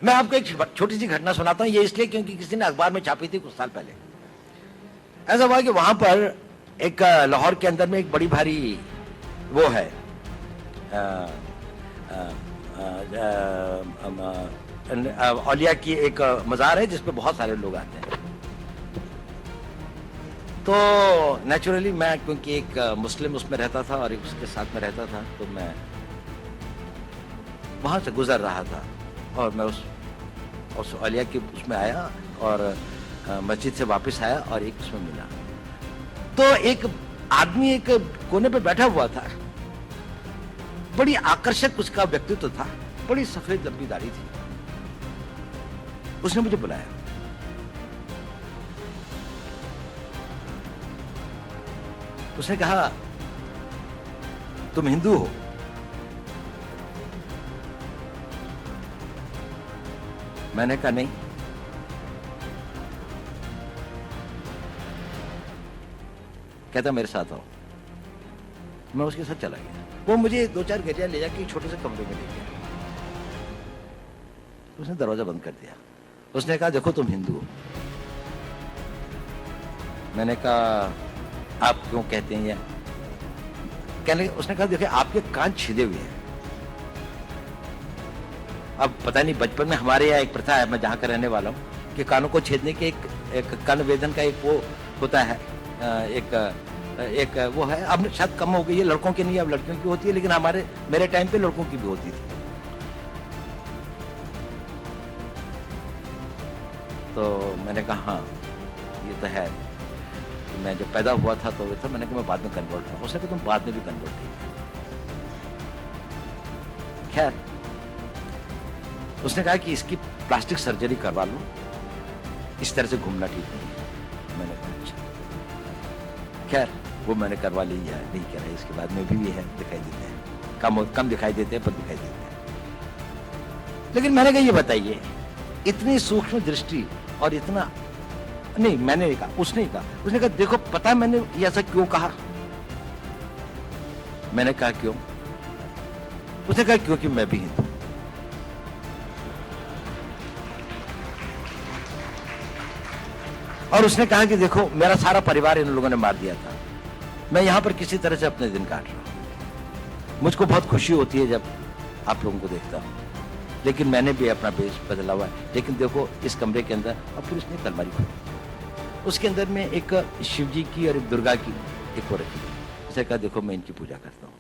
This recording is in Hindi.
मैं आपको एक छोटी सी घटना सुनाता हूं, ये इसलिए क्योंकि किसी ने अखबार में छापी थी कुछ साल पहले। ऐसा हुआ कि वहां पर एक लाहौर के अंदर में एक बड़ी भारी वो है औलिया की एक मज़ार है जिसपे बहुत सारे लोग आते हैं। तो नेचुरली मैं क्योंकि एक मुस्लिम उसमें रहता था और एक उसके साथ में रहता था, तो मैं वहां से गुजर रहा था और मैं उस औलिया की उसमें आया और मस्जिद से वापस आया और एक उसमें मिला। तो एक आदमी एक कोने पे बैठा हुआ था, बड़ी आकर्षक उसका व्यक्तित्व था, बड़ी सफेद लंबी दाढ़ी थी। उसने मुझे बुलाया। उसने कहा, तुम हिंदू हो? मैंने कहा नहीं। कहता मेरे साथ आओ। मैं उसके साथ चला गया। वो मुझे 2-4 गलियां ले जाके एक छोटे से कमरे में ले गया। उसने दरवाजा बंद कर दिया। उसने कहा, देखो तुम हिंदू हो। मैंने कहा, आप क्यों कहते हैं? कहने उसने कहा, देखिए आपके कान छिदे हुए हैं। अब पता नहीं, बचपन में हमारे यहाँ एक प्रथा है, मैं जहाँ का रहने वाला हूँ, कि कानों को छेदने के एक कान वेदन का एक वो होता है, एक वो है। अब शायद कम हो गई है, लड़कों की नहीं, अब लड़कियों की होती है, लेकिन मेरे टाइम पे लड़कों की भी होती थी। तो मैंने कहा हाँ ये तो है। मैं जब पैदा हुआ था तो था, मैंने कहा मैं बाद में कन्वर्ट हुआ। उसने कहा तुम बाद में भी कन्वर्ट थी। खैर उसने कहा कि इसकी प्लास्टिक सर्जरी करवा लो, इस तरह से घूमना ठीक नहीं है। मैंने कहा अच्छा। खैर वो मैंने करवा ली या नहीं करा, इसके बाद में भी है, दिखाई देते हैं, कम दिखाई देते हैं पर दिखाई देते हैं। लेकिन मैंने कहा ये बताइए, इतनी सूक्ष्म दृष्टि और इतना नहीं, मैंने नहीं कहा, उसने ही कहा। उसने कहा देखो पता है मैंने ये ऐसा क्यों कहा? मैंने कहा क्यों? उसने कहा क्योंकि मैं भी हिंदू। और उसने कहा कि देखो मेरा सारा परिवार इन लोगों ने मार दिया था, मैं यहां पर किसी तरह से अपने दिन काट रहा हूं। मुझको बहुत खुशी होती है जब आप लोगों को देखता हूं, लेकिन मैंने भी अपना बेस बदला हुआ है। लेकिन देखो इस कमरे के अंदर, अब फिर उसने एक अलमारी खोली, उसके अंदर में एक शिव जी की और एक दुर्गा की एक वो रखी। उसे कहा देखो मैं इनकी पूजा करता हूँ।